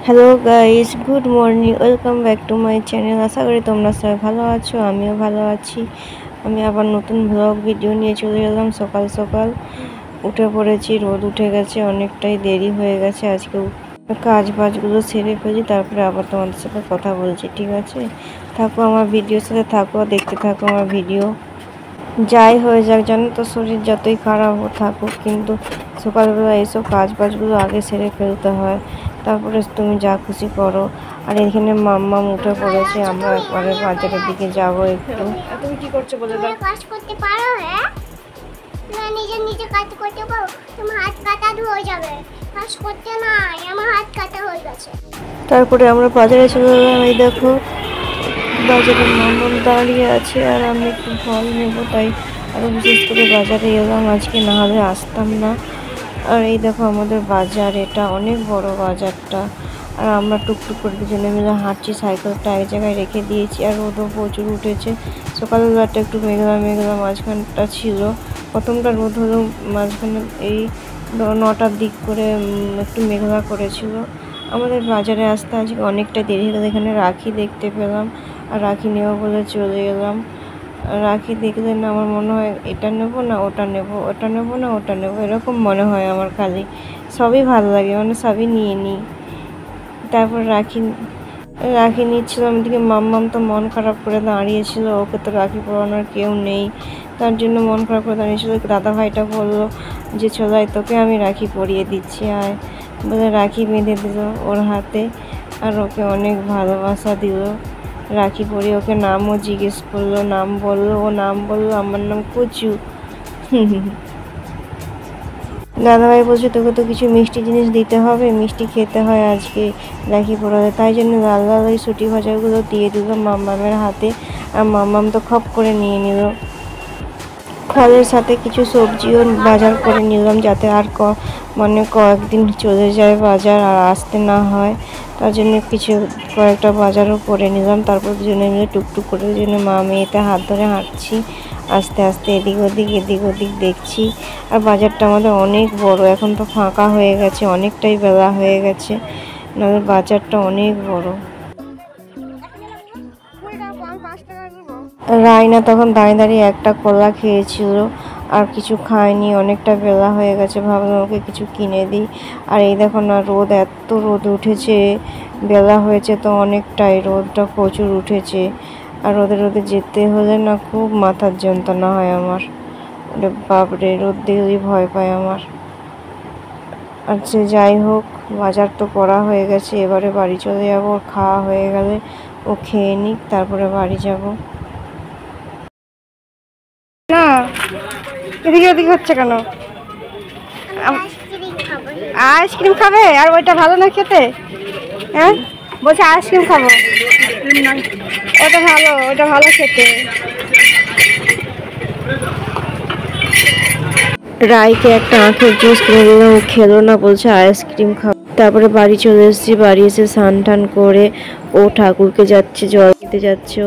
Hello guys, good morning, welcome back to my channel. আশা করি তোমরা সবাই ভালো আছো, আমিও ভালো আছি। আমি আবার নতুন ব্লগ ভিডিও নিয়ে চলে এলাম। সকাল সকাল উঠে পড়েছি, রোদ উঠে গেছে, অনেকটাই দেরি হয়ে গেছে আজকে। কাজ বাজগুলো সেরে ফেলি, তারপরে আবার তোমাদের সাথে কথা বলছি, ঠিক আছে? থাকো আমার ভিডিওর সাথে, থাকো, দেখতে থাকো আমার ভিডিও। যাই হয়ে যাক, জানো তো, শরীর যতই খারাপ থাকুক, কিন্তু সকালবেলা এইসব কাজ বাজগুলো আগে সেরে ফেলতে হয়, তারপরে তুমি যা খুশি করো। আর এখানে মাম্মাম উঠে পড়েছে, আমরা একবারে বাজারের দিকে যাবো একটু। তুমি কি করছো বলে দাও? কাজ করতে পারো? হ্যাঁ, তুমি নিজে নিজে কাজ করতে পারো? তোমার হাত কাটা হয়ে যাবে। কাজ করতে নাই, আমার হাত কাটা হয়ে গেছে। তারপরে আমরা বাজারে চলে গেলাম। এই দেখো, বাজারে মাম্মাম দাঁড়িয়ে আছে আর আমি একটু ফল নেবো, তাই আরও বিশেষ করে বাজারে এলাম আজকে, না হলে আসতাম না। আর এই দেখো আমাদের বাজার, এটা অনেক বড় বাজারটা। আর আমরা টুকটুক করে দুজনে মিলে হাঁটছি, সাইকেলটা এক জায়গায় রেখে দিয়েছি। আর রোদও প্রচুর উঠেছে। সকালবেলাটা একটু মেঘলা মেঘলা মাঝখানটা ছিল, প্রথমটা রোদ হলেও মাঝখানে এই 9টার দিক করে একটু মেঘলা করেছিল। আমাদের বাজারে আসতে আজকে অনেকটা দেরি হলো। এখানে রাখি দেখতে পেলাম, আর রাখি নেবো বলে চলে এলাম। রাখি দেখলে না আমার মনে হয় এটা নেবো না ওটা নেবো, ওটা নেবো না ওটা নেবো, এরকম মনে হয় আমার। খালি সবই ভালো লাগে, মানে সবই নিয়ে নিই। তারপর রাখি রাখি নিচ্ছিলাম, এদিকে মাম্মাম তো মন খারাপ করে দাঁড়িয়েছিল, ওকে তো রাখি পরানোর কেউ নেই, তার জন্য মন খারাপ করে দাঁড়িয়েছিল। দাদা ভাইটা বললো যে চলাই, তোকে আমি রাখি পরিয়ে দিচ্ছি, আয় বলে রাখি বেঁধে দিল ওর হাতে। আর ওকে অনেক ভালোবাসা দিল, রাখি পরিয়ে ওকে নামও জিজ্ঞেস করলো, নাম বললো, ও নাম বললো, আমার নাম কচু। দাদাভাই বলছে তোকে তো কিছু মিষ্টি জিনিস দিতে হবে, মিষ্টি খেতে হয় আজকে রাখি পরালে, তাই জন্য লাল লাল ওই সুটি ভাজাগুলো দিয়ে দিল মাম্মামের হাতে। আর মাম্মাম তো খপ করে নিয়ে নিল। ফলের সাথে কিছু সবজিও বাজার করে নিলাম, যাতে আর মানে কয়েকদিন চলে যায় বাজার আর আসতে না হয়, তার জন্য কয়েকটা বাজারও করে নিলাম। তারপর দুজনে মিলে টুকটুক করে দুজনে মা মেয়েতে হাত ধরে হাঁটছি, আস্তে আস্তে এদিক ওদিক দেখছি। আর বাজারটা আমাদের অনেক বড়, এখন তো ফাঁকা হয়ে গেছে, অনেকটাই বেলা হয়ে গেছে, নাহলে বাজারটা অনেক বড়। রায়না তখন দাঁড়িয়ে দাঁড়িয়ে একটা কলা খেয়েছিল, আর কিছু খায়নি, অনেকটা বেলা হয়ে গেছে, ভাবলাম ওকে কিছু কিনে দিই। আর এই দেখো না, এত রোদ উঠেছে, বেলা হয়েছে তো অনেকটাই, রোদটা প্রচুর উঠেছে। আর রোদে যেতে হলে না খুব মাথার যন্ত্রণা হয় আমার, বাপরে, রোদ দেখলেই ভয় পায় আমার। আচ্ছা যাই হোক, বাজার তো করা হয়ে গেছে, এবারে বাড়ি চলে যাবো। খাওয়া হয়ে গেলে ও খেয়ে নিক, তারপরে বাড়ি যাব। না, এদিকে ওদিকে হচ্ছে কেন? আইসক্রিম খাবে? আর ওইটা ভালো না খেতে? হ্যাঁ বলছে আইসক্রিম খাবো, ওটা ভালো খেতে। রাইকে একটা আখের জুস কিনে দিলাম, ও খেলো না, বলছে আইসক্রিম খাবো। তারপরে বাড়ি চলে এসেছি, বাড়ি এসে স্নান টান করে ও ঠাকুরকে যাচ্ছে, জল দিতে যাচ্ছে।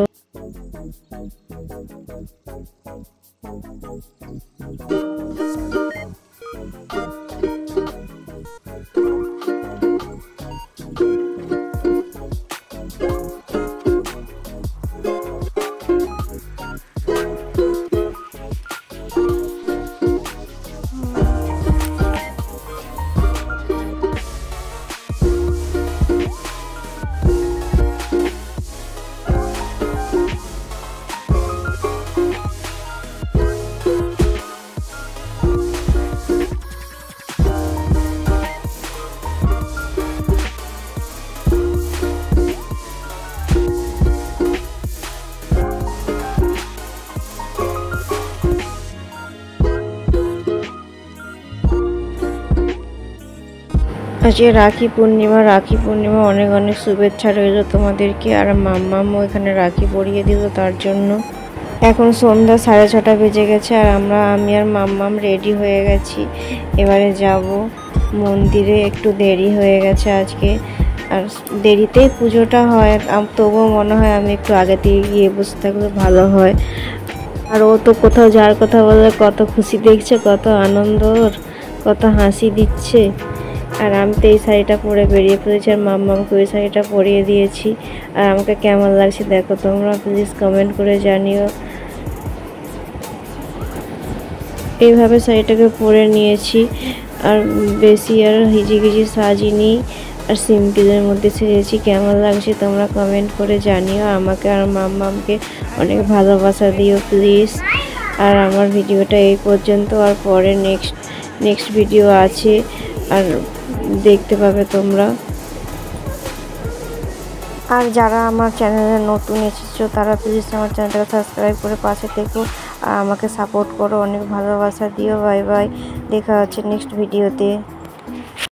আজকে রাখি পূর্ণিমা অনেক অনেক শুভেচ্ছা রইল তোমাদেরকে। আর মাম্মামও এখানে রাখি পরিয়ে দিল তার জন্য। এখন সন্ধ্যা 6:30 বেজে গেছে, আর আমি আর মাম্মাম রেডি হয়ে গেছি, এবারে যাব মন্দিরে। একটু দেরি হয়ে গেছে আজকে, আর দেরিতেই পুজোটা হয়, তবুও মনে হয় আমি একটু আগে থেকে গিয়ে বসে থাকলে ভালো হয়। আর ও তো কোথাও যাওয়ার কথা বলে কত খুশি দেখছে, কত আনন্দ, কত হাসি দিচ্ছে। আর আমি তো এই শাড়িটা পরে বেরিয়ে পড়েছি আর মাম্মামকে ওই শাড়িটা পরিয়ে দিয়েছি। আর আমাকে কেমন লাগছে দেখো তোমরা প্লিজ কমেন্ট করে জানিও। এইভাবে শাড়িটাকে পরে নিয়েছি আর বেশি আর হিজিগিজি সাজিনি আর সিম্পলের মধ্যে সেজেছি। কেমন লাগছে তোমরা কমেন্ট করে জানিও। আমাকে আর মাম্মামকে অনেক ভালোবাসা দিও প্লিজ। আর আমার ভিডিওটা এই পর্যন্ত, আর পরে নেক্সট ভিডিও আছে আর দেখতে পাবে তোমরা। আর যারা আমার চ্যানেলে নতুন এসেছো তারা প্লিজ আমার চ্যানেলটাকে সাবস্ক্রাইব করে পাশে থেকো আর আমাকে সাপোর্ট করো, অনেক ভালোবাসা দিও। বাই বাই, দেখা হচ্ছে নেক্সট ভিডিওতে।